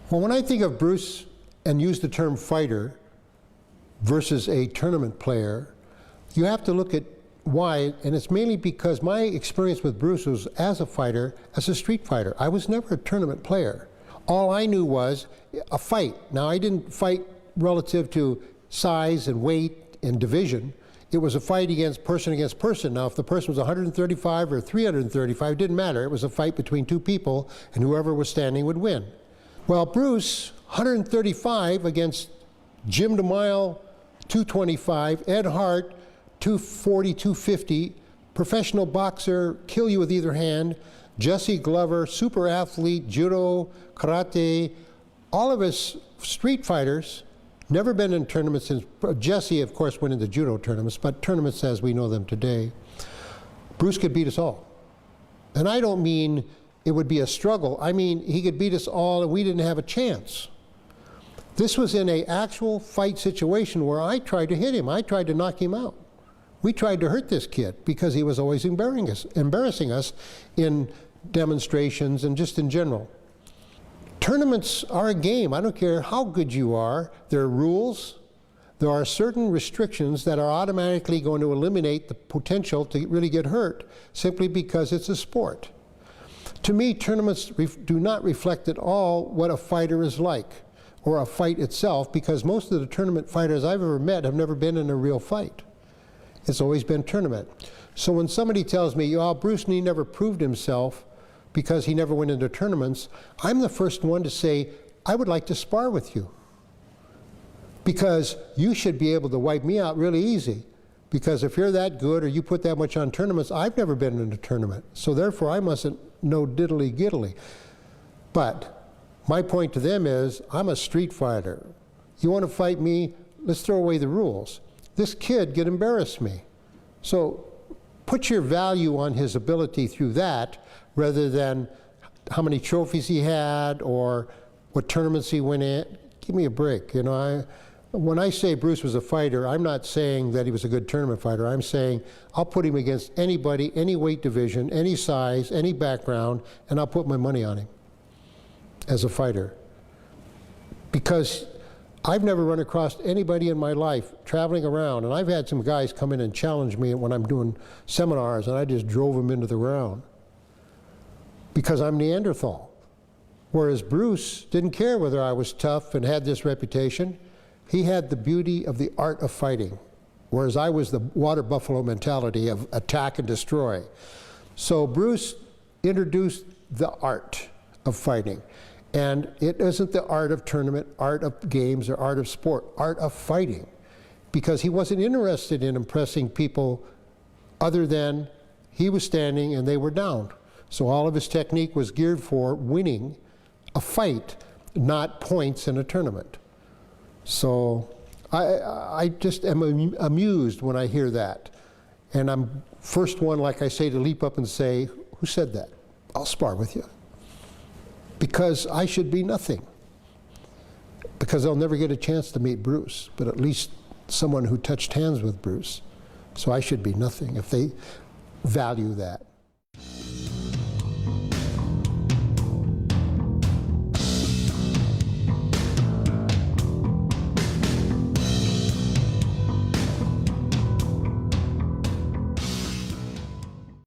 Well, when I think of Bruce and use the term fighter versus a tournament player, you have to look at why, and it's mainly because my experience with Bruce was as a fighter, as a street fighter. I was never a tournament player. All I knew was a fight. Now, I didn't fight relative to size and weight and division. It was a fight against person. Now, if the person was 135 or 335, it didn't matter. It was a fight between two people, and whoever was standing would win. Well, Bruce, 135 against Jim DeMile, 225, Ed Hart, 240, 250, professional boxer, kill you with either hand, Jesse Glover, super athlete, judo, karate, all of us street fighters, never been in tournaments since. Jesse, of course, went into judo tournaments, but tournaments as we know them today. Bruce could beat us all. And I don't mean it would be a struggle. I mean, he could beat us all and we didn't have a chance. This was in an actual fight situation where I tried to hit him. I tried to knock him out. We tried to hurt this kid because he was always embarrassing us in demonstrations and just in general. Tournaments are a game. I don't care how good you are. There are rules. There are certain restrictions that are automatically going to eliminate the potential to really get hurt simply because it's a sport. To me, tournaments do not reflect at all what a fighter is like, or a fight itself, because most of the tournament fighters I've ever met have never been in a real fight. It's always been tournament. So when somebody tells me, oh, Bruce Lee never proved himself because he never went into tournaments, I'm the first one to say, I would like to spar with you. Because you should be able to wipe me out really easy. Because if you're that good or you put that much on tournaments, I've never been in a tournament. So therefore I mustn't know diddly giddly. But my point to them is, I'm a street fighter. You want to fight me? Let's throw away the rules. This kid could embarrass me. So put your value on his ability through that rather than how many trophies he had or what tournaments he went in. Give me a break. You know, when I say Bruce was a fighter, I'm not saying that he was a good tournament fighter. I'm saying I'll put him against anybody, any weight division, any size, any background, and I'll put my money on him as a fighter. Because I've never run across anybody in my life traveling around, and I've had some guys come in and challenge me when I'm doing seminars, and I just drove them into the ground because I'm Neanderthal. Whereas Bruce didn't care whether I was tough and had this reputation. He had the beauty of the art of fighting, whereas I was the water buffalo mentality of attack and destroy. So Bruce introduced the art of fighting. And it isn't the art of tournament, art of games, or art of sport, art of fighting. Because he wasn't interested in impressing people other than he was standing and they were down. So all of his technique was geared for winning a fight, not points in a tournament. So I just am amused when I hear that. And I'm first one, like I say, to leap up and say, who said that? I'll spar with you. Because I should be nothing. Because I'll never get a chance to meet Bruce, but at least someone who touched hands with Bruce. So I should be nothing if they value that.